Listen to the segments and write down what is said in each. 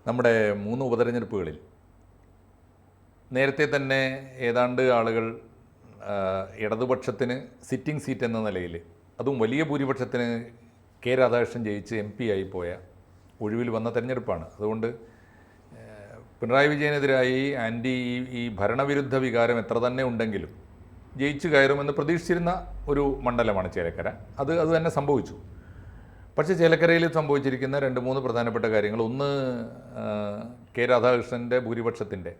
നമ്മുടെ 3 ഉപതെരഞ്ഞെടുപ്പുകളിൽ നേരത്തെ തന്നെ ഏതാണ്ട് ആളുകൾ ഇടതുപക്ഷത്തിന് സിറ്റിംഗ് സീറ്റ് എന്ന നിലയിൽ, അതും വലിയ ഭൂരിപക്ഷത്തിന് കെ രാധാകൃഷ്ണൻ ജയിച്ച് MP ആയി പോയ ഒഴിവിൽ വന്ന തെരഞ്ഞെടുപ്പാണ്. അതുകൊണ്ട് പിണറായി വിജയനെതിരായി ഈ ഭരണവിരുദ്ധ വികാരം എത്ര തന്നെ ഉണ്ടെങ്കിലും ജയിച്ചു കയറുമെന്ന് പ്രതീക്ഷിച്ചിരുന്ന ഒരു മണ്ഡലമാണ് ചേലക്കര. അത് തന്നെ സംഭവിച്ചു. പക്ഷേ ചേലക്കരയിൽ സംഭവിച്ചിരിക്കുന്ന 2-3 പ്രധാനപ്പെട്ട കാര്യങ്ങൾ, ഒന്ന് കെ രാധാകൃഷ്ണൻ്റെ ഭൂരിപക്ഷത്തിൻ്റെ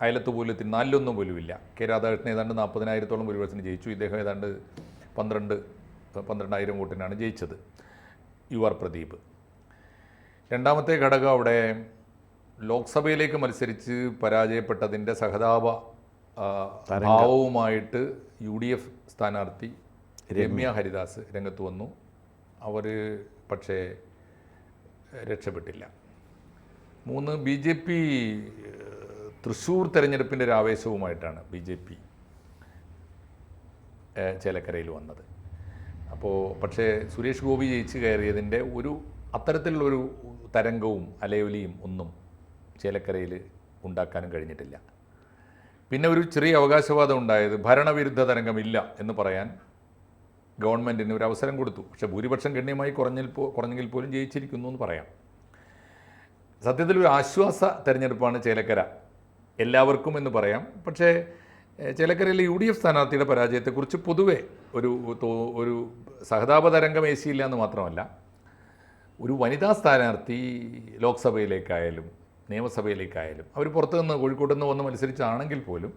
അയലത്ത് പോലും 4-1 പോലും ഇല്ല. കെ രാധാകൃഷ്ണൻ ഏതാണ്ട് 40,000-ഓളം ഭൂരിപക്ഷത്തിന് ജയിച്ചു. ഇദ്ദേഹം ഏതാണ്ട് 12,000 വോട്ടിനാണ് ജയിച്ചത്. UR പ്രദീപ്. രണ്ടാമത്തെ ഘടകം, അവിടെ ലോക്സഭയിലേക്ക് മത്സരിച്ച് പരാജയപ്പെട്ടതിൻ്റെ സഹതാപ ഭാവവുമായിട്ട് UDF സ്ഥാനാർത്ഥി രമ്യ ഹരിദാസ് രംഗത്ത് വന്നു. അവർ പക്ഷേ രക്ഷപ്പെട്ടില്ല. 3, BJP തൃശ്ശൂർ തെരഞ്ഞെടുപ്പിൻ്റെ ഒരു ആവേശവുമായിട്ടാണ് BJP ചേലക്കരയിൽ വന്നത്. പക്ഷേ സുരേഷ് ഗോപി ജയിച്ച് കയറിയതിൻ്റെ അത്തരത്തിലുള്ളൊരു തരംഗവും അലയൊലിയും ഒന്നും ചേലക്കരയിൽ ഉണ്ടാക്കാനും കഴിഞ്ഞിട്ടില്ല. പിന്നെ ഒരു ചെറിയ അവകാശവാദം ഉണ്ടായത്, ഭരണവിരുദ്ധ തരംഗമില്ല എന്ന് പറയാൻ ഗവൺമെൻറ്റിന് ഒരു അവസരം കൊടുത്തു. പക്ഷേ ഭൂരിപക്ഷം ഗണ്യമായി കുറഞ്ഞെങ്കിൽ പോലും ജയിച്ചിരിക്കുന്നു എന്ന് പറയാം. സത്യത്തിൽ ഒരു ആശ്വാസ തെരഞ്ഞെടുപ്പാണ് ചേലക്കര എല്ലാവർക്കും എന്ന് പറയാം. പക്ഷേ ചേലക്കരയിലെ UDF സ്ഥാനാർത്ഥിയുടെ പരാജയത്തെക്കുറിച്ച് പൊതുവെ ഒരു സഹതാപ തരംഗം ഏശിയില്ല എന്ന് മാത്രമല്ല, ഒരു വനിതാ സ്ഥാനാർത്ഥി ലോക്സഭയിലേക്കായാലും നിയമസഭയിലേക്കായാലും അവർ പുറത്തുനിന്ന് കോഴിക്കോട്ട് നിന്ന് വന്ന് മത്സരിച്ചാണെങ്കിൽ പോലും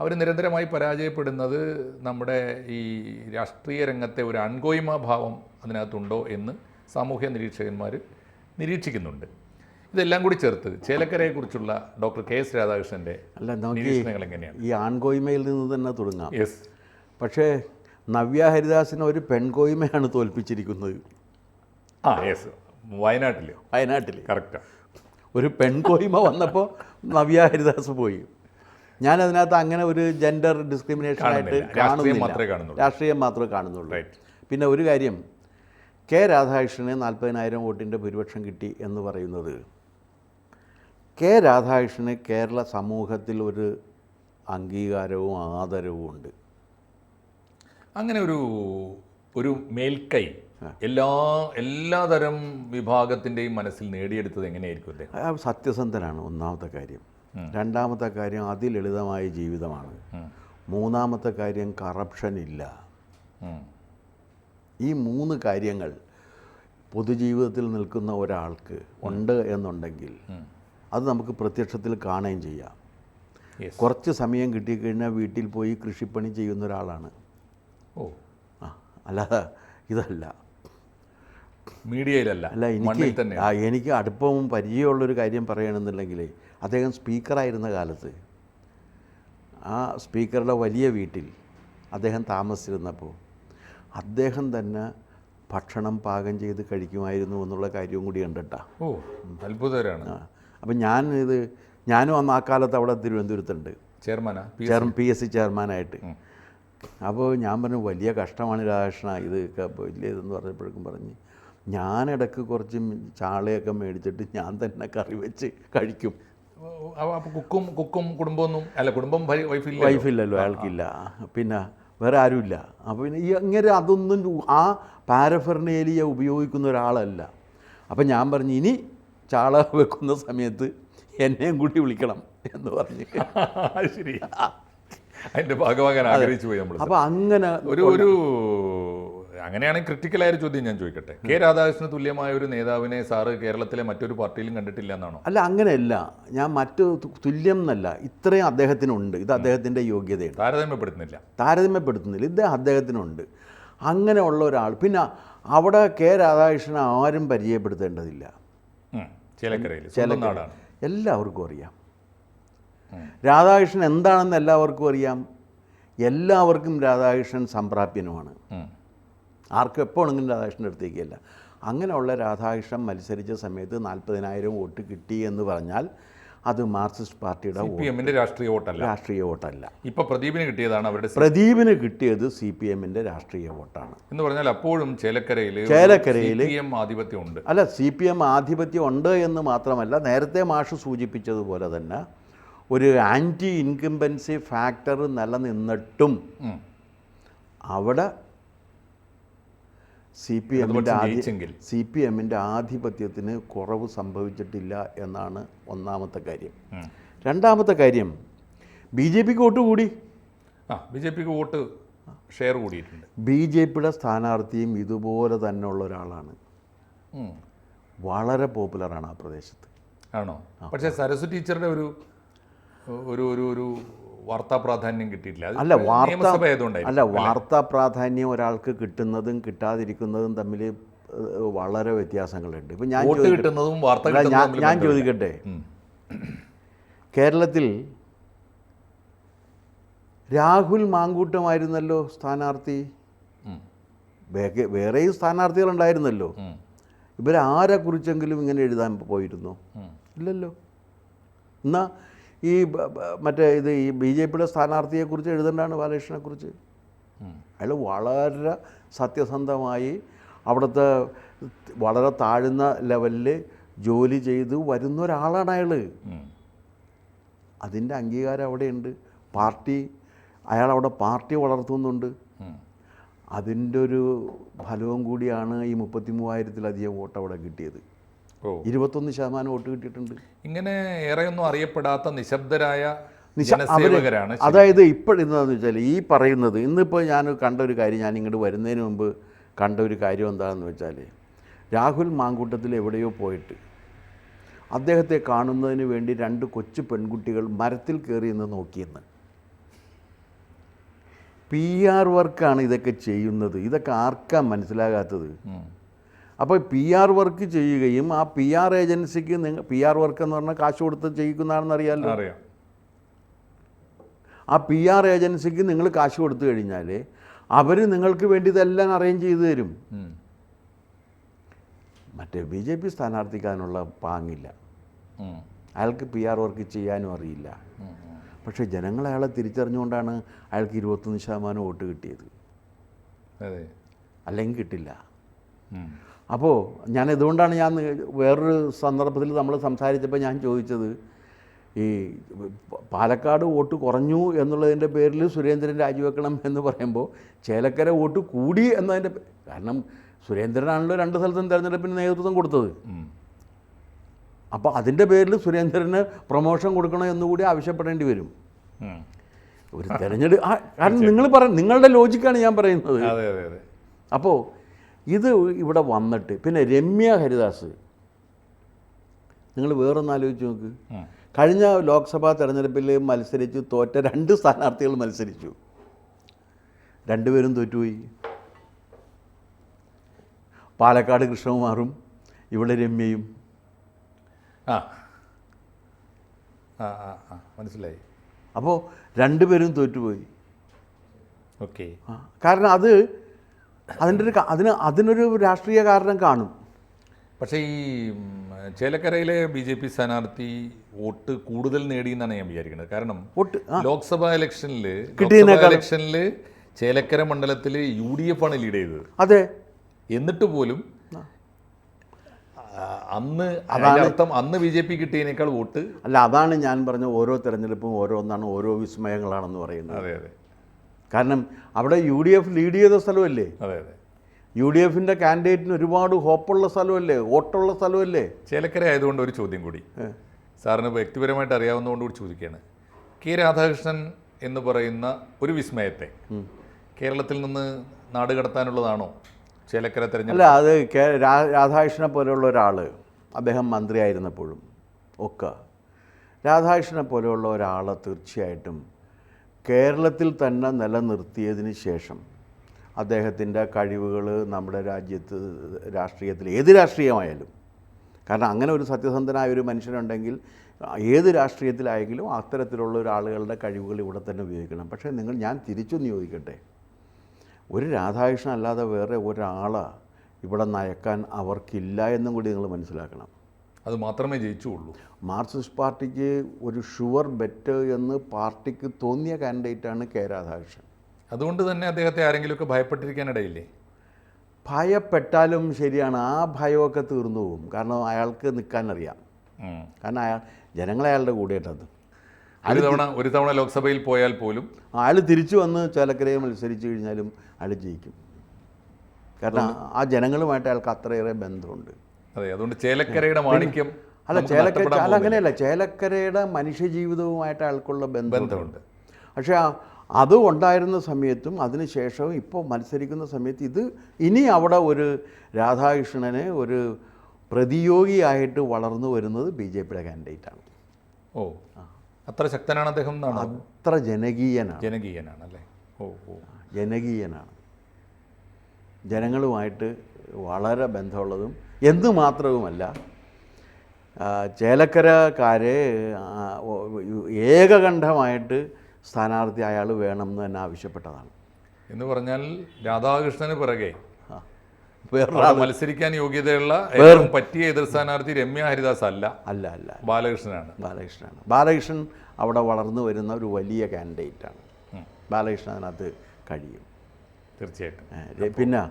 അവർ നിരന്തരമായി പരാജയപ്പെടുന്നത് നമ്മുടെ ഈ രാഷ്ട്രീയ രംഗത്തെ ഒരു അൺഗോയ്മ ഭാവം അതിനകത്തുണ്ടോ എന്ന് സാമൂഹ്യ നിരീക്ഷകന്മാർ നിരീക്ഷിക്കുന്നുണ്ട്. ഇതെല്ലാം കൂടി ചേർത്ത് ചേലക്കരയെക്കുറിച്ചുള്ള ഡോക്ടർ KS രാധാകൃഷ്ണൻ്റെ നിരീക്ഷണങ്ങൾ എങ്ങനെയാണ്? ഈ ആൺകോയ്മയിൽ നിന്ന് തന്നെ തുടങ്ങാം. യെസ്. പക്ഷേ നവ്യ ഹരിദാസിനെ ഒരു പെൺകോയ്മയാണ് തോൽപ്പിച്ചിരിക്കുന്നത്. യെസ്. വയനാട്ടിൽ കറക്റ്റാണ്. ഒരു പെൺകോയ്മ വന്നപ്പോൾ നവ്യ ഹരിദാസ് പോയി. ഞാനതിനകത്ത് അങ്ങനെ ഒരു ജെൻഡർ ഡിസ്ക്രിമിനേഷനായിട്ട് കാണുന്നില്ല, രാഷ്ട്രീയം മാത്രമേ കാണുന്നുള്ളൂ. പിന്നെ ഒരു കാര്യം, കെ രാധാകൃഷ്ണന് 40,000 വോട്ടിൻ്റെ ഭൂരിപക്ഷം കിട്ടി എന്ന് പറയുന്നത്, കെ രാധാകൃഷ്ണന് കേരള സമൂഹത്തിൽ ഒരു അംഗീകാരവും ആദരവും ഉണ്ട്. അങ്ങനെ ഒരു മേൽക്കൈ എല്ലാതരം വിഭാഗത്തിൻ്റെയും മനസ്സിൽ നേടിയെടുത്തത് എങ്ങനെയായിരിക്കും? സത്യസന്ധനാണ് ഒന്നാമത്തെ കാര്യം. രണ്ടാമത്തെ കാര്യം അതിലളിതമായ ജീവിതമാണ്. മൂന്നാമത്തെ കാര്യം കറപ്ഷൻ ഇല്ല. ഈ 3 കാര്യങ്ങൾ പൊതുജീവിതത്തിൽ നിൽക്കുന്ന ഒരാൾക്ക് ഉണ്ട് എന്നുണ്ടെങ്കിൽ അത് നമുക്ക് പ്രത്യക്ഷത്തിൽ കാണുകയും ചെയ്യാം. കുറച്ച് സമയം കിട്ടിക്കഴിഞ്ഞാൽ വീട്ടിൽ പോയി കൃഷിപ്പണി ചെയ്യുന്ന ഒരാളാണ്. അല്ലാതെ ഇതല്ല, മീഡിയയിലല്ല. അല്ല, എനിക്ക് അടുപ്പവും പരിചയമുള്ളൊരു കാര്യം പറയുകയാണെന്നുണ്ടെങ്കിൽ, അദ്ദേഹം സ്പീക്കറായിരുന്ന കാലത്ത് ആ സ്പീക്കറുടെ വലിയ വീട്ടിൽ അദ്ദേഹം താമസിച്ചിരുന്നപ്പോൾ അദ്ദേഹം തന്നെ ഭക്ഷണം പാകം ചെയ്ത് കഴിക്കുമായിരുന്നു എന്നുള്ള കാര്യവും കൂടി കണ്ടിട്ടാ. അത്ഭുതകരമാണ്. അപ്പം ഞാനും അന്ന് ആ കാലത്ത് അവിടെ തിരുവനന്തപുരത്തുണ്ട്, PSC ചെയർമാനായിട്ട്. അപ്പോൾ ഞാൻ പറഞ്ഞു, വലിയ കഷ്ടമാണ് രാധാകൃഷ്ണ ഇതൊക്കെ വലിയതെന്ന് പറഞ്ഞപ്പോഴേക്കും പറഞ്ഞ്, ഞാനിടയ്ക്ക് കുറച്ച് ചാളയൊക്കെ മേടിച്ചിട്ട് ഞാൻ തന്നെ കറി വെച്ച് കഴിക്കും. കുക്കും കുടുംബമൊന്നും അല്ല, കുടുംബം വൈഫില്ലല്ലോ അയാൾക്കില്ല, പിന്നെ വേറെ ആരുമില്ല. അപ്പോൾ പിന്നെ ഇങ്ങനെ അതൊന്നും ആ പാരഫെർനേലിയ ഉപയോഗിക്കുന്ന ഒരാളല്ല. അപ്പം ഞാൻ പറഞ്ഞു, ഇനി ചാള വെക്കുന്ന സമയത്ത് എന്നെയും കൂടി വിളിക്കണം എന്ന് പറഞ്ഞ്. ശരി, അതിൻ്റെ ഭാഗമാകാൻ ആഗ്രഹിച്ചു പോയി നമ്മൾ. അപ്പോൾ അങ്ങനെ അങ്ങനെയാണെങ്കിൽ ക്രിട്ടിക്കലായൊരു ചോദ്യം ഞാൻ ചോദിക്കട്ടെ. കെ രാധാകൃഷ്ണന് തുല്യമായ ഒരു നേതാവിനെ സാറ് കേരളത്തിലെ മറ്റൊരു പാർട്ടിയിലും കണ്ടിട്ടില്ല എന്നാണോ? അല്ല, അങ്ങനെയല്ല. ഞാൻ മറ്റു തുല്യം എന്നല്ല, ഇത്രയും അദ്ദേഹത്തിനുണ്ട്. ഇത് അദ്ദേഹത്തിൻ്റെ യോഗ്യതയാണ്. താരതമ്യപ്പെടുത്തുന്നില്ല. ഇത് അദ്ദേഹത്തിനുണ്ട്. അങ്ങനെയുള്ള ഒരാൾ. പിന്നെ അവിടെ കെ രാധാകൃഷ്ണൻ ആരും പരിചയപ്പെടുത്തേണ്ടതില്ല. എല്ലാവർക്കും അറിയാം. രാധാകൃഷ്ണൻ എന്താണെന്ന് എല്ലാവർക്കും അറിയാം. എല്ലാവർക്കും രാധാകൃഷ്ണൻ സംപ്രാപ്യനുമാണ്. ആർക്കും എപ്പോഴെങ്കിലും രാധാകൃഷ്ണൻ്റെ അടുത്തേക്കല്ല. അങ്ങനെയുള്ള രാധാകൃഷ്ണൻ മത്സരിച്ച സമയത്ത് 40,000 വോട്ട് കിട്ടി എന്ന് പറഞ്ഞാൽ അത് മാർക്സിസ്റ്റ് പാർട്ടിയുടെ CPM-ന്റെ രാഷ്ട്രീയ വോട്ടല്ല. രാഷ്ട്രീയ വോട്ടല്ല. ഇപ്പൊ പ്രദീപിന് കിട്ടിയതാണ് അവരുടെ പ്രദീപിന് കിട്ടിയത് CPM-ന്റെ രാഷ്ട്രീയ വോട്ടാണ് എന്ന് പറഞ്ഞാൽ അപ്പോഴും ചേലക്കരയിൽ CPM ആധിപത്യം ഉണ്ട്. അല്ല, CPM ആധിപത്യം ഉണ്ട് എന്ന് മാത്രമല്ല, നേരത്തെ മാഷ് സൂചിപ്പിച്ചതുപോലെ തന്നെ ഒരു ആൻറ്റി ഇൻകംബൻസി ഫാക്ടർ നിലനിന്നിട്ടും അവിടെ CPM-ന്റെ ആധിപത്യത്തിന് കുറവ് സംഭവിച്ചിട്ടില്ല എന്നാണ് ഒന്നാമത്തെ കാര്യം. രണ്ടാമത്തെ കാര്യം, BJPക്ക് വോട്ട് കൂടി. BJPക്ക് വോട്ട് ഷെയർ കൂടിയിട്ടുണ്ട്. BJPയുടെ സ്ഥാനാർത്ഥിയും ഇതുപോലെ തന്നെ ഉള്ള ഒരാളാണ്. വളരെ പോപ്പുലറാണ് ആ പ്രദേശത്ത്. ആണോ? പക്ഷേ സരസ്വതി ടീച്ചറുടെ ഒരു ഒരു ഒരു ഒരു വാർത്താ പ്രാധാന്യം കിട്ടിയിട്ടില്ല. അല്ല, വാർത്താ പ്രാധാന്യം ഒരാൾക്ക് കിട്ടുന്നതും കിട്ടാതിരിക്കുന്നതും തമ്മിൽ വളരെ വ്യത്യാസങ്ങളുണ്ട്. ഇപ്പം ഞാൻ ചോദിക്കട്ടെ, കേരളത്തിൽ രാഹുൽ മാങ്കൂട്ടമായിരുന്നല്ലോ സ്ഥാനാർത്ഥി, വേറെയും സ്ഥാനാർത്ഥികളുണ്ടായിരുന്നല്ലോ. ഇവരാരെ കുറിച്ചെങ്കിലും ഇങ്ങനെ എഴുതാൻ പോയിരുന്നോ? ഇല്ലല്ലോ. എന്നാൽ ഈ മറ്റേ ഈ BJPയുടെ സ്ഥാനാർത്ഥിയെക്കുറിച്ച് എഴുതേണ്ടതാണ് ബാലകൃഷ്ണനെക്കുറിച്ച്. അയാൾ വളരെ സത്യസന്ധമായി അവിടുത്തെ വളരെ താഴ്ന്ന ലെവലിൽ ജോലി ചെയ്ത് വരുന്ന ഒരാളാണ് അയാൾ. അതിൻ്റെ അംഗീകാരം അവിടെയുണ്ട്. അയാളവിടെ പാർട്ടി വളർത്തുന്നുണ്ട്. അതിൻ്റെ ഒരു ഫലവും കൂടിയാണ് ഈ 33,000-ലധികം വോട്ട് അവിടെ കിട്ടിയത്. 21% വോട്ട് കിട്ടിയിട്ടുണ്ട്. ഇങ്ങനെ ഏറെയൊന്നും അറിയപ്പെടാത്ത നിശബ്ദരായ ജനസേവകരാണ്. അതായത് ഇപ്പോഴെന്താണെന്ന് വെച്ചാൽ ഈ പറയുന്നത്, ഇന്നിപ്പോൾ ഞാൻ കണ്ട ഒരു കാര്യം, ഞാൻ ഇങ്ങോട്ട് വരുന്നതിന് മുമ്പ് കണ്ട ഒരു കാര്യം എന്താണെന്ന് വെച്ചാൽ, രാഹുൽ മാങ്കൂട്ടത്തിൽ എവിടെയോ പോയിട്ട് അദ്ദേഹത്തെ കാണുന്നതിന് വേണ്ടി 2 കൊച്ചു പെൺകുട്ടികൾ മരത്തിൽ കയറി നിന്ന് നോക്കിയെന്ന്. PR വർക്കാണ് ഇതൊക്കെ ചെയ്യുന്നത്. ഇതൊക്കെ ആർക്കാ മനസ്സിലാകാത്തത്? അപ്പോൾ PR വർക്ക് ചെയ്യുകയും ആ PR ഏജൻസിക്ക് PR വർക്ക് എന്ന് പറഞ്ഞാൽ കാശ് കൊടുത്ത് ചെയ്യിക്കുന്നതാണെന്ന് അറിയാമല്ലോ. ആ PR ഏജൻസിക്ക് നിങ്ങൾ കാശ് കൊടുത്തു കഴിഞ്ഞാൽ അവർ നിങ്ങൾക്ക് വേണ്ടി ഇതെല്ലാം അറേഞ്ച് ചെയ്തു തരും. മറ്റേ BJP സ്ഥാനാർത്ഥിക്ക് അതിനുള്ള പാങ്ങില്ല. അയാൾക്ക് PR വർക്ക് ചെയ്യാനും അറിയില്ല. പക്ഷേ ജനങ്ങൾ അയാളെ തിരിച്ചറിഞ്ഞുകൊണ്ടാണ് അയാൾക്ക് 21% വോട്ട് കിട്ടിയത്. അല്ലെങ്കിൽ കിട്ടില്ല. അപ്പോൾ ഇതുകൊണ്ടാണ് ഞാൻ വേറൊരു സന്ദർഭത്തിൽ നമ്മൾ സംസാരിച്ചപ്പോൾ ഞാൻ ചോദിച്ചത്, ഈ പാലക്കാട് വോട്ട് കുറഞ്ഞു എന്നുള്ളതിൻ്റെ പേരിൽ സുരേന്ദ്രൻ രാജിവെക്കണം എന്ന് പറയുമ്പോൾ ചേലക്കര വോട്ട് കൂടി എന്നതിൻ്റെ, കാരണം സുരേന്ദ്രനാണല്ലോ 2 സ്ഥലത്തും തെരഞ്ഞെടുപ്പിന് നേതൃത്വം കൊടുത്തത്. അപ്പോൾ അതിൻ്റെ പേരിൽ സുരേന്ദ്രന് പ്രൊമോഷൻ കൊടുക്കണം എന്നുകൂടി ആവശ്യപ്പെടേണ്ടി വരും ഒരു തെരഞ്ഞെടുപ്പ്. കാരണം നിങ്ങളുടെ ലോജിക്കാണ് ഞാൻ പറയുന്നത്. അപ്പോൾ ഇത് ഇവിടെ വന്നിട്ട് പിന്നെ രമ്യ ഹരിദാസ്, നിങ്ങൾ വേറൊന്ന് ആലോചിച്ച് നോക്ക്. കഴിഞ്ഞ ലോക്സഭാ തെരഞ്ഞെടുപ്പിൽ മത്സരിച്ച് തോറ്റ 2 സ്ഥാനാർത്ഥികൾ മത്സരിച്ചു, 2 പേരും തോറ്റുപോയി. പാലക്കാട് കൃഷ്ണകുമാറും ഇവിടെ രമ്യയും. മനസ്സിലായി. അപ്പോൾ 2 പേരും തോറ്റുപോയി. ഓക്കെ. കാരണം അതിനൊരു രാഷ്ട്രീയ കാരണം കാണും. പക്ഷേ ഈ ചേലക്കരയിലെ BJP സ്ഥാനാർത്ഥി വോട്ട് കൂടുതൽ നേടിയെന്നാണ് ഞാൻ വിചാരിക്കുന്നത്. കാരണം ലോക്സഭാ ഇലക്ഷനിൽ ചേലക്കര മണ്ഡലത്തിൽ UDF ആണ് ലീഡ് ചെയ്തത്. അതെ. എന്നിട്ട് പോലും അന്ന് BJP കിട്ടിയതിനേക്കാൾ വോട്ട് അല്ല. അതാണ് ഞാൻ പറഞ്ഞ ഓരോ തെരഞ്ഞെടുപ്പും ഓരോന്നാണ്, ഓരോ വിസ്മയങ്ങളാണെന്ന് പറയുന്നത്. അതെ അതെ. കാരണം അവിടെ UDF ലീഡ് ചെയ്ത സ്ഥലമല്ലേ. അതെ അതെ. UDFിൻ്റെ കാൻഡിഡേറ്റിന് ഒരുപാട് ഹോപ്പുള്ള സ്ഥലമല്ലേ, വോട്ടുള്ള സ്ഥലമല്ലേ. ചേലക്കര ആയതുകൊണ്ട് ഒരു ചോദ്യം കൂടി സാറിന് വ്യക്തിപരമായിട്ട് അറിയാവുന്നതുകൊണ്ട് കൂടി ചോദിക്കുകയാണ്. K. രാധാകൃഷ്ണൻ എന്ന് പറയുന്ന ഒരു വിസ്മയത്തെ കേരളത്തിൽ നിന്ന് നാട് കടത്താനുള്ളതാണോ ചേലക്കര തെരഞ്ഞെടുപ്പ്? അല്ല, അത് രാധാകൃഷ്ണനെ പോലെയുള്ള ഒരാൾ, അദ്ദേഹം മന്ത്രിയായിരുന്നപ്പോഴും ഒക്കെ രാധാകൃഷ്ണനെ പോലെയുള്ള ഒരാൾ തീർച്ചയായിട്ടും കേരളത്തിൽ തന്നെ നിലനിർത്തിയതിന് ശേഷം അദ്ദേഹത്തിൻ്റെ കഴിവുകൾ നമ്മുടെ രാഷ്ട്രീയത്തിൽ ഏത് രാഷ്ട്രീയമായാലും, കാരണം അങ്ങനെ ഒരു സത്യസന്ധനായ ഒരു മനുഷ്യനുണ്ടെങ്കിൽ ഏത് രാഷ്ട്രീയത്തിലായെങ്കിലും അത്തരത്തിലുള്ള ഒരാളുകളുടെ കഴിവുകൾ ഇവിടെ തന്നെ ഉപയോഗിക്കണം. പക്ഷേ ഞാൻ തിരിച്ചൊന്ന് ചോദിക്കട്ടെ, ഒരു രാധാകൃഷ്ണൻ അല്ലാതെ വേറെ ഒരാളെ ഇവിടെ നയക്കാൻ അവർക്കില്ല എന്നും കൂടി നിങ്ങൾ മനസ്സിലാക്കണം. അത് മാത്രമേ ജയിച്ചുള്ളൂ. മാർക്സിസ്റ്റ് പാർട്ടിക്ക് ഒരു ഷുവർ ബെറ്റ് എന്ന് പാർട്ടിക്ക് തോന്നിയ കാൻഡിഡേറ്റാണ് കെ രാധാകൃഷ്ണൻ. അതുകൊണ്ട് തന്നെ അദ്ദേഹത്തെ ആരെങ്കിലുമൊക്കെ ഭയപ്പെട്ടിരിക്കാനിടയില്ലേ? ഭയപ്പെട്ടാലും ശരിയാണ്, ആ ഭയമൊക്കെ തീർന്നു പോകും. കാരണം അയാൾക്ക് നിൽക്കാനറിയാം. കാരണം ജനങ്ങളെ അയാളുടെ കൂടെയിട്ടത്. ഒരു തവണ ലോക്സഭയിൽ പോയാൽ പോലും അയാൾ തിരിച്ചു വന്ന് ചേലക്കരയെ മത്സരിച്ചു കഴിഞ്ഞാലും അയാൾ ജയിക്കും. കാരണം ആ ജനങ്ങളുമായിട്ട് അയാൾക്ക് അത്രയേറെ ബന്ധമുണ്ട്. അതെ, അതുകൊണ്ട് ചേലക്കരയുടെ മാണിക്യം അങ്ങനെയല്ല, ചേലക്കരയുടെ മനുഷ്യജീവിതവുമായിട്ട് അയാൾക്കുള്ള ബന്ധമുണ്ട്. പക്ഷേ അത് ഉണ്ടായിരുന്ന സമയത്തും അതിനുശേഷവും ഇപ്പോൾ മത്സരിക്കുന്ന സമയത്ത് ഇനി അവിടെ ഒരു രാധാകൃഷ്ണനെ ഒരു പ്രതിയോഗിയായിട്ട് വളർന്നു വരുന്നത് BJPയുടെ കാൻഡിഡേറ്റാണ്. ഓ, അത്ര ശക്തനാണ് അദ്ദേഹം. അത്ര ജനകീയനാണ് അല്ലേ? ജനകീയനാണ്, ജനങ്ങളുമായിട്ട് വളരെ ബന്ധമുള്ളതും. എന്ന് മാത്രവുമല്ല, ചേലക്കരക്കാരെ ഏകകണ്ഠമായിട്ട് സ്ഥാനാർത്ഥി അയാൾ വേണമെന്ന് തന്നെ ആവശ്യപ്പെട്ടതാണ്. എന്ന് പറഞ്ഞാൽ രാധാകൃഷ്ണന് പിറകെ മത്സരിക്കാൻ യോഗ്യതയുള്ള പറ്റിയ എതിർ സ്ഥാനാർത്ഥി രമ്യ ഹരിദാസ് അല്ല, ബാലകൃഷ്ണനാണ്. ബാലകൃഷ്ണൻ അവിടെ വളർന്നു വരുന്ന ഒരു വലിയ കാൻഡിഡേറ്റാണ്. ബാലകൃഷ്ണൻ അതിനകത്ത് കഴിയും തീർച്ചയായിട്ടും. പിന്നെ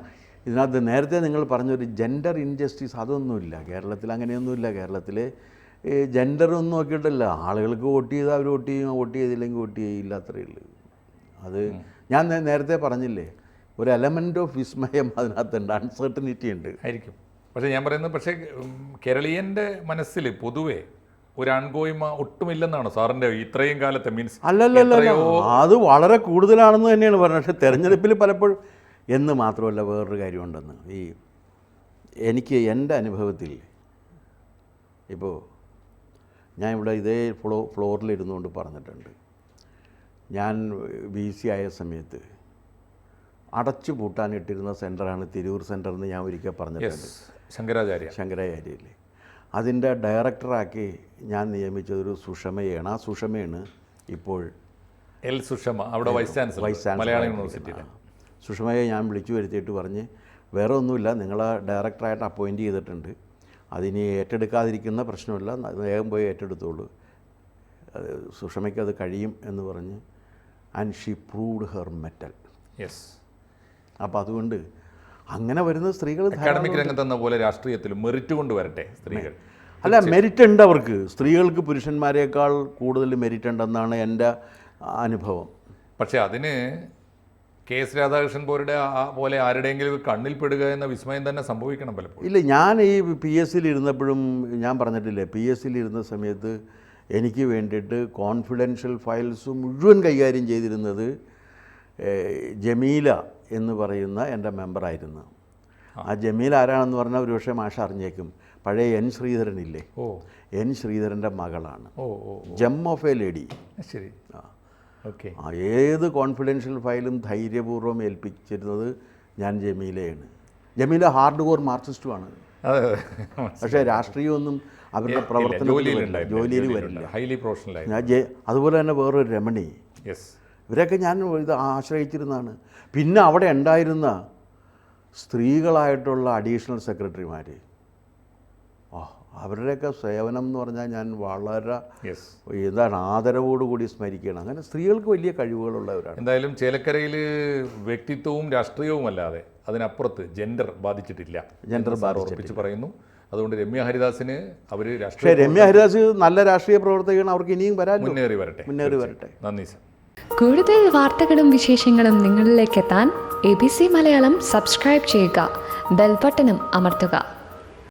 ഇതിനകത്ത് നേരത്തെ നിങ്ങൾ പറഞ്ഞൊരു ജെൻഡർ ഇൻജസ്റ്റിസ് അതൊന്നുമില്ല കേരളത്തിൽ. അങ്ങനെയൊന്നുമില്ല. കേരളത്തിൽ ജെൻഡറൊന്നും നോക്കിയിട്ടല്ല, ആളുകൾക്ക് വോട്ട് ചെയ്താൽ അവർ വോട്ട് ചെയ്യും, വോട്ട് ചെയ്തില്ലെങ്കിൽ വോട്ട് ചെയ്യില്ല, അത്രയേ ഉള്ളൂ. അത് ഞാൻ നേരത്തെ പറഞ്ഞില്ലേ, ഒരു എലമെൻ്റ് ഓഫ് വിസ്മയം അതിനകത്തുണ്ട്, അൺസർട്ടനിറ്റി ഉണ്ട് ആയിരിക്കും. പക്ഷേ ഞാൻ പറയുന്നത്, പക്ഷേ കേരളീയൻ്റെ മനസ്സിൽ പൊതുവേ ഒരു ആൺകോയ്മ ഒട്ടുമില്ലെന്നാണ് സാറിൻ്റെ ഇത്രയും കാലത്തെ മീൻസ്? അല്ലല്ല, അത് വളരെ കൂടുതലാണെന്ന് തന്നെയാണ് പറഞ്ഞത്. പക്ഷേ തെരഞ്ഞെടുപ്പിൽ പലപ്പോഴും എന്ന് മാത്രമല്ല, വേറൊരു കാര്യമുണ്ടെന്ന്. എനിക്ക് എൻ്റെ അനുഭവത്തിൽ ഇപ്പോൾ ഞാൻ ഇവിടെ ഇതേ ഫ്ലോറിലിരുന്നുകൊണ്ട് പറഞ്ഞിട്ടുണ്ട്. ഞാൻ VC ആയ സമയത്ത് അടച്ചു പൂട്ടാനിട്ടിരുന്ന സെൻ്ററാണ് തിരൂർ സെൻ്റർ എന്ന് ഞാൻ ഒരിക്കൽ പറഞ്ഞിട്ടുണ്ട്. ശങ്കരാചാര്യയിൽ അതിൻ്റെ ഡയറക്ടറാക്കി ഞാൻ നിയമിച്ചതൊരു സുഷമയാണ്. ആ സുഷമയാണ് ഇപ്പോൾ സുഷമ, അവിടെ വൈസ് ചാൻസലർ മലയാളം യൂണിവേഴ്സിറ്റിയിലെ. സുഷമയെ ഞാൻ വിളിച്ചു വരുത്തിയിട്ട് പറഞ്ഞ്, വേറെ ഒന്നുമില്ല, നിങ്ങളെ ഡയറക്ടറായിട്ട് അപ്പോയിൻറ്റ് ചെയ്തിട്ടുണ്ട്, അതിനി ഏറ്റെടുക്കാതിരിക്കുന്ന പ്രശ്നമില്ല, വേഗം പോയി ഏറ്റെടുത്തോളൂ, സുഷമയ്ക്ക് അത് കഴിയും എന്ന് പറഞ്ഞ്. And she proved her metal. അപ്പോൾ അതുകൊണ്ട് അങ്ങനെ വരുന്ന സ്ത്രീകൾ അക്കാഡമിക് രംഗത്തെന്ന പോലെ രാഷ്ട്രീയത്തിലും മെറിറ്റ് കൊണ്ട് വരട്ടെ സ്ത്രീകൾ. അല്ല, മെരിറ്റ് ഉണ്ട് അവർക്ക്. സ്ത്രീകൾക്ക് പുരുഷന്മാരെക്കാൾ കൂടുതൽ മെരിറ്റ് ഉണ്ടെന്നാണ് എൻ്റെ അനുഭവം. പക്ഷേ അതിന് KS രാധാകൃഷ്ണൻ പോലെ ആരുടെയെങ്കിലും കണ്ണിൽപ്പെടുക എന്ന വിസ്മയം തന്നെ സംഭവിക്കണം പലപ്പോഴും. ഇല്ല, ഞാൻ ഈ PSCയിൽ ഇരുന്നപ്പോഴും ഞാൻ പറഞ്ഞിട്ടില്ലേ, PSCയിൽ ഇരുന്ന സമയത്ത് എനിക്ക് വേണ്ടിയിട്ട് കോൺഫിഡൻഷ്യൽ ഫയൽസ് മുഴുവൻ കൈകാര്യം ചെയ്തിരുന്നത് ജമീല എന്ന് പറയുന്ന എൻ്റെ മെമ്പറായിരുന്നു. ആ ജമീല ആരാണെന്ന് പറഞ്ഞാൽ ഒരുപക്ഷെ മാഷ അറിഞ്ഞേക്കും. പഴയ N. ശ്രീധരനില്ലേ, N. ശ്രീധരൻ്റെ മകളാണ്. Gem of a lady. ശരി, ഏത് കോൺഫിഡൻഷ്യൽ ഫയലും ധൈര്യപൂർവ്വം ഏൽപ്പിച്ചിരുന്നത് ഞാൻ ജമീലയാണ്. ജമീല ഹാർഡ് കോർ മാർക്സിസ്റ്റുമാണ്. പക്ഷേ രാഷ്ട്രീയമൊന്നും അവരുടെ ജോലിയിൽ വരില്ല. അതുപോലെ തന്നെ വേറൊരു രമണി, ഇവരൊക്കെ ഞാൻ ഇത് ആശ്രയിച്ചിരുന്നതാണ്. പിന്നെ അവിടെ ഉണ്ടായിരുന്ന സ്ത്രീകളായിട്ടുള്ള അഡീഷണൽ സെക്രട്ടറിമാർ, അവരുടെയൊക്കെ സേവനം എന്ന് പറഞ്ഞാൽ ഞാൻ വളരെ ആദരവോടുകൂടി സ്മരിക്കുകയാണ്. അങ്ങനെ സ്ത്രീകൾക്ക് വലിയ കഴിവുകളുള്ളവരാണ്. എന്തായാലും ചേലക്കരയിൽ വ്യക്തിത്വവും രാഷ്ട്രീയവും അല്ലാതെ അതിനപ്പുറത്ത് ജെൻഡർ ബാധിച്ചിട്ടില്ല. ജെൻഡർ ഉറപ്പിച്ച് പറയുന്നു. അതുകൊണ്ട് രമ്യ ഹരിദാസിന് അവർ രമ്യ ഹരിദാസ് നല്ല രാഷ്ട്രീയ പ്രവർത്തകയാണ്. അവർക്ക് ഇനിയും മുന്നേറി വരട്ടെ. നന്ദി സർ. കൂടുതൽ വാർത്തകളും വിശേഷങ്ങളും നിങ്ങളിലേക്ക് എത്താൻ ABC മലയാളം സബ്സ്ക്രൈബ് ചെയ്യുക, ബെൽ ബട്ടണും അമർത്തുക.